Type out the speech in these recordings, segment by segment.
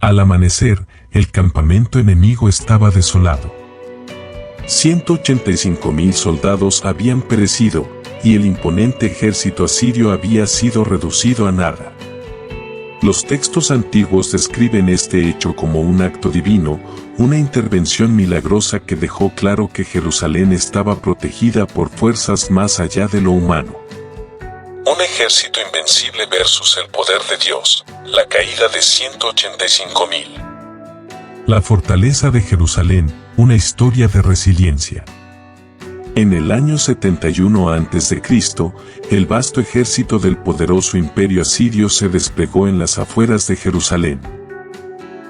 Al amanecer, el campamento enemigo estaba desolado. 185.000 soldados habían perecido, y el imponente ejército asirio había sido reducido a nada. Los textos antiguos describen este hecho como un acto divino, una intervención milagrosa que dejó claro que Jerusalén estaba protegida por fuerzas más allá de lo humano. Un ejército invencible versus el poder de Dios, la caída de 185.000. La fortaleza de Jerusalén, una historia de resiliencia. En el año 71 a.C., el vasto ejército del poderoso imperio asirio se desplegó en las afueras de Jerusalén.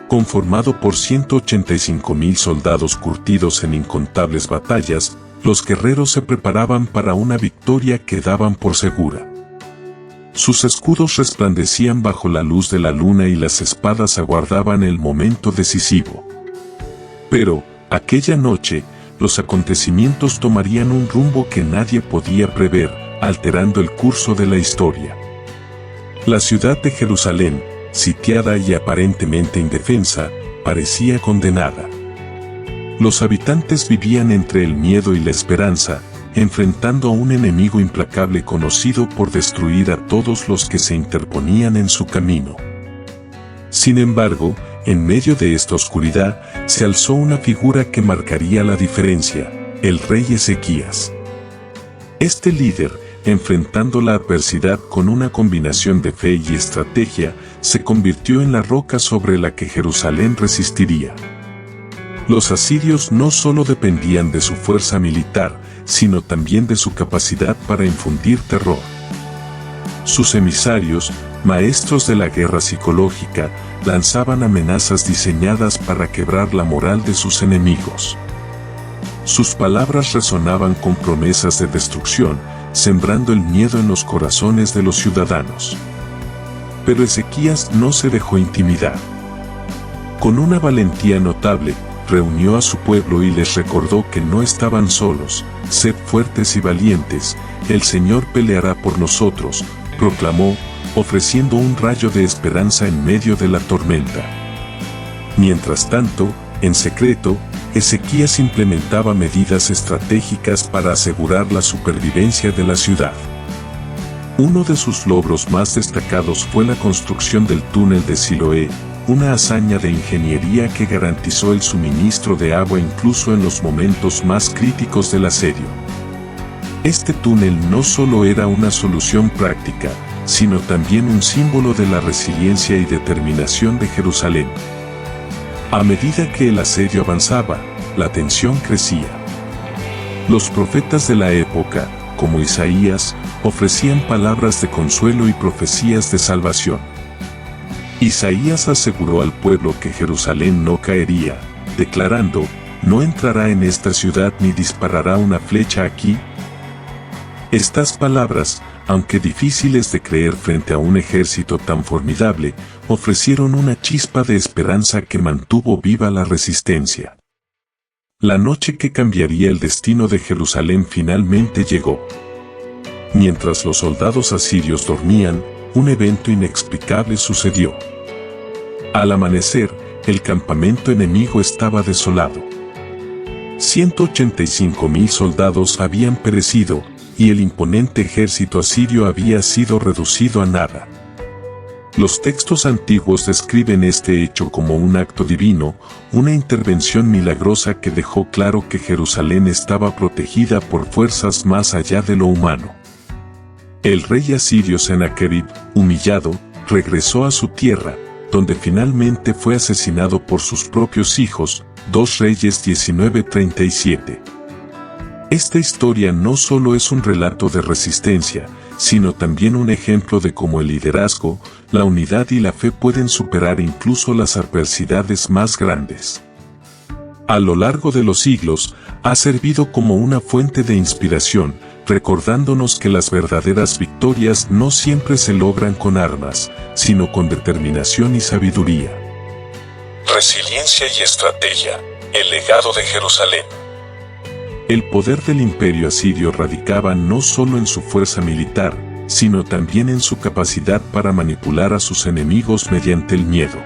Conformado por 185.000 soldados curtidos en incontables batallas, los guerreros se preparaban para una victoria que daban por segura. Sus escudos resplandecían bajo la luz de la luna y las espadas aguardaban el momento decisivo. Pero, aquella noche, los acontecimientos tomarían un rumbo que nadie podía prever, alterando el curso de la historia. La ciudad de Jerusalén, sitiada y aparentemente indefensa, parecía condenada. Los habitantes vivían entre el miedo y la esperanza, enfrentando a un enemigo implacable conocido por destruir a todos los que se interponían en su camino. Sin embargo, en medio de esta oscuridad, se alzó una figura que marcaría la diferencia, el rey Ezequías. Este líder, enfrentando la adversidad con una combinación de fe y estrategia, se convirtió en la roca sobre la que Jerusalén resistiría. Los asirios no solo dependían de su fuerza militar, sino también de su capacidad para infundir terror. Sus emisarios, maestros de la guerra psicológica, lanzaban amenazas diseñadas para quebrar la moral de sus enemigos. Sus palabras resonaban con promesas de destrucción, sembrando el miedo en los corazones de los ciudadanos. Pero Ezequías no se dejó intimidar. Con una valentía notable, reunió a su pueblo y les recordó que no estaban solos. Sed fuertes y valientes, el Señor peleará por nosotros, proclamó, ofreciendo un rayo de esperanza en medio de la tormenta. Mientras tanto, en secreto, Ezequías implementaba medidas estratégicas para asegurar la supervivencia de la ciudad. Uno de sus logros más destacados fue la construcción del túnel de Siloé, una hazaña de ingeniería que garantizó el suministro de agua incluso en los momentos más críticos del asedio. Este túnel no solo era una solución práctica, sino también un símbolo de la resiliencia y determinación de Jerusalén. A medida que el asedio avanzaba, la tensión crecía. Los profetas de la época, como Isaías, ofrecían palabras de consuelo y profecías de salvación. Isaías aseguró al pueblo que Jerusalén no caería, declarando, «No entrará en esta ciudad ni disparará una flecha aquí». Estas palabras, aunque difíciles de creer frente a un ejército tan formidable, ofrecieron una chispa de esperanza que mantuvo viva la resistencia. La noche que cambiaría el destino de Jerusalén finalmente llegó. Mientras los soldados asirios dormían, un evento inexplicable sucedió. Al amanecer, el campamento enemigo estaba desolado. 185.000 soldados habían perecido, y el imponente ejército asirio había sido reducido a nada. Los textos antiguos describen este hecho como un acto divino, una intervención milagrosa que dejó claro que Jerusalén estaba protegida por fuerzas más allá de lo humano. El rey asirio Sennacherib, humillado, regresó a su tierra, donde finalmente fue asesinado por sus propios hijos, 2 Reyes 19:37. Esta historia no solo es un relato de resistencia, sino también un ejemplo de cómo el liderazgo, la unidad y la fe pueden superar incluso las adversidades más grandes. A lo largo de los siglos, ha servido como una fuente de inspiración, recordándonos que las verdaderas victorias no siempre se logran con armas, sino con determinación y sabiduría. Resiliencia y estrategia, el legado de Jerusalén. El poder del imperio asirio radicaba no solo en su fuerza militar, sino también en su capacidad para manipular a sus enemigos mediante el miedo.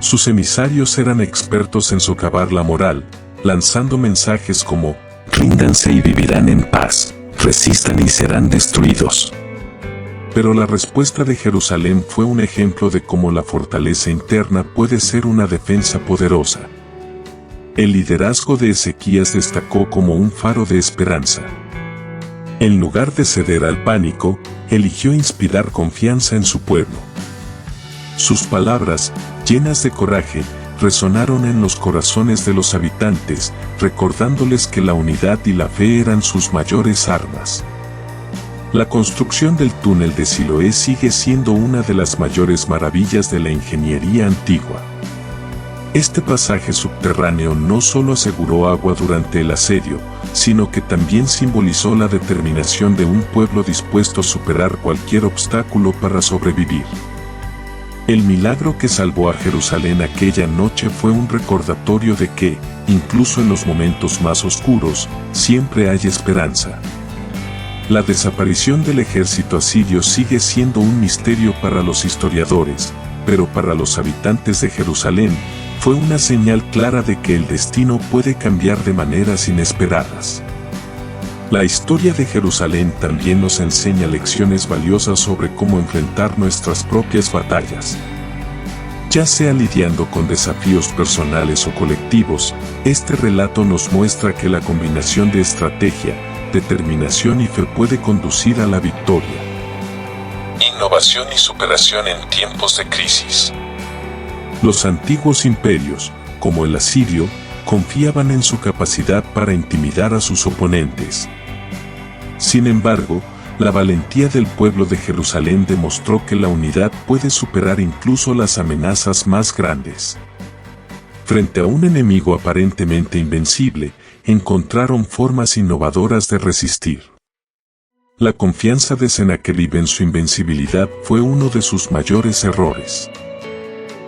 Sus emisarios eran expertos en socavar la moral, lanzando mensajes como «Ríndanse y vivirán en paz, resistan y serán destruidos». Pero la respuesta de Jerusalén fue un ejemplo de cómo la fortaleza interna puede ser una defensa poderosa. El liderazgo de Ezequías destacó como un faro de esperanza. En lugar de ceder al pánico, eligió inspirar confianza en su pueblo. Sus palabras, llenas de coraje, resonaron en los corazones de los habitantes, recordándoles que la unidad y la fe eran sus mayores armas. La construcción del túnel de Siloé sigue siendo una de las mayores maravillas de la ingeniería antigua. Este pasaje subterráneo no solo aseguró agua durante el asedio, sino que también simbolizó la determinación de un pueblo dispuesto a superar cualquier obstáculo para sobrevivir. El milagro que salvó a Jerusalén aquella noche fue un recordatorio de que, incluso en los momentos más oscuros, siempre hay esperanza. La desaparición del ejército asirio sigue siendo un misterio para los historiadores, pero para los habitantes de Jerusalén, fue una señal clara de que el destino puede cambiar de maneras inesperadas. La historia de Jerusalén también nos enseña lecciones valiosas sobre cómo enfrentar nuestras propias batallas. Ya sea lidiando con desafíos personales o colectivos, este relato nos muestra que la combinación de estrategia, determinación y fe puede conducir a la victoria. Innovación y superación en tiempos de crisis. Los antiguos imperios, como el asirio, confiaban en su capacidad para intimidar a sus oponentes. Sin embargo, la valentía del pueblo de Jerusalén demostró que la unidad puede superar incluso las amenazas más grandes. Frente a un enemigo aparentemente invencible, encontraron formas innovadoras de resistir. La confianza de Sennacherib en su invencibilidad fue uno de sus mayores errores.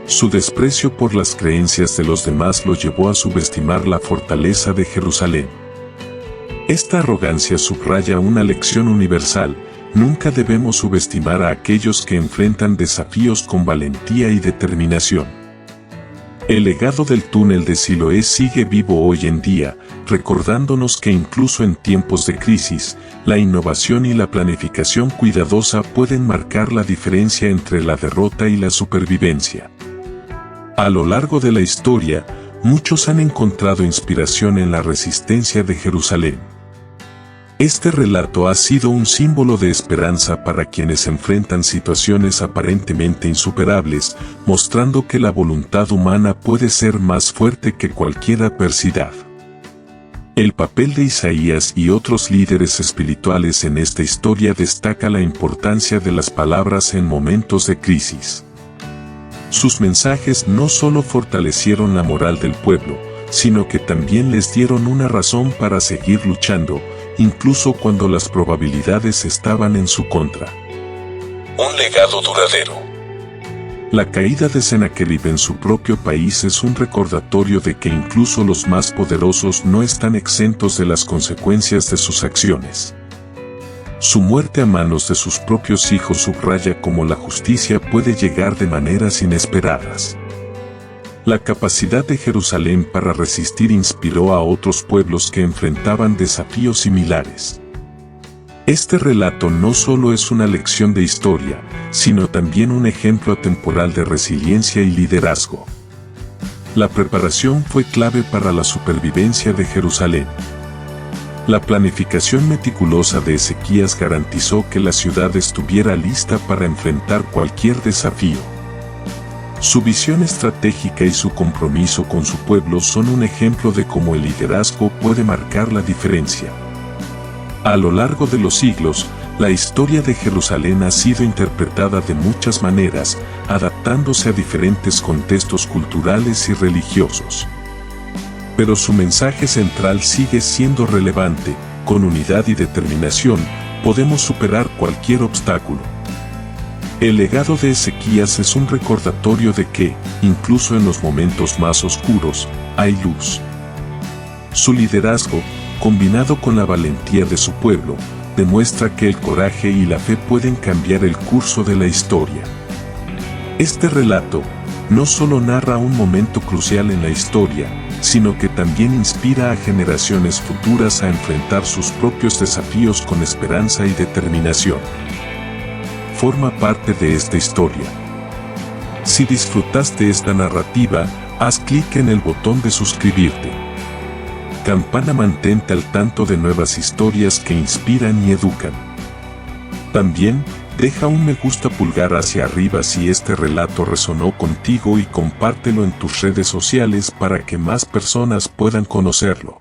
Su desprecio por las creencias de los demás lo llevó a subestimar la fortaleza de Jerusalén. Esta arrogancia subraya una lección universal: nunca debemos subestimar a aquellos que enfrentan desafíos con valentía y determinación. El legado del túnel de Siloé sigue vivo hoy en día, recordándonos que incluso en tiempos de crisis, la innovación y la planificación cuidadosa pueden marcar la diferencia entre la derrota y la supervivencia. A lo largo de la historia, muchos han encontrado inspiración en la resistencia de Jerusalén. Este relato ha sido un símbolo de esperanza para quienes enfrentan situaciones aparentemente insuperables, mostrando que la voluntad humana puede ser más fuerte que cualquier adversidad. El papel de Isaías y otros líderes espirituales en esta historia destaca la importancia de las palabras en momentos de crisis. Sus mensajes no solo fortalecieron la moral del pueblo, sino que también les dieron una razón para seguir luchando, incluso cuando las probabilidades estaban en su contra. Un legado duradero. La caída de Sennacherib en su propio país es un recordatorio de que incluso los más poderosos no están exentos de las consecuencias de sus acciones. Su muerte a manos de sus propios hijos subraya cómo la justicia puede llegar de maneras inesperadas. La capacidad de Jerusalén para resistir inspiró a otros pueblos que enfrentaban desafíos similares. Este relato no solo es una lección de historia, sino también un ejemplo atemporal de resiliencia y liderazgo. La preparación fue clave para la supervivencia de Jerusalén. La planificación meticulosa de Ezequías garantizó que la ciudad estuviera lista para enfrentar cualquier desafío. Su visión estratégica y su compromiso con su pueblo son un ejemplo de cómo el liderazgo puede marcar la diferencia. A lo largo de los siglos, la historia de Jerusalén ha sido interpretada de muchas maneras, adaptándose a diferentes contextos culturales y religiosos. Pero su mensaje central sigue siendo relevante: con unidad y determinación, podemos superar cualquier obstáculo. El legado de Ezequías es un recordatorio de que, incluso en los momentos más oscuros, hay luz. Su liderazgo, combinado con la valentía de su pueblo, demuestra que el coraje y la fe pueden cambiar el curso de la historia. Este relato, no solo narra un momento crucial en la historia, sino que también inspira a generaciones futuras a enfrentar sus propios desafíos con esperanza y determinación. Forma parte de esta historia. Si disfrutaste esta narrativa, haz clic en el botón de suscribirte. Campana, mantente al tanto de nuevas historias que inspiran y educan. También, deja un me gusta pulgar hacia arriba si este relato resonó contigo y compártelo en tus redes sociales para que más personas puedan conocerlo.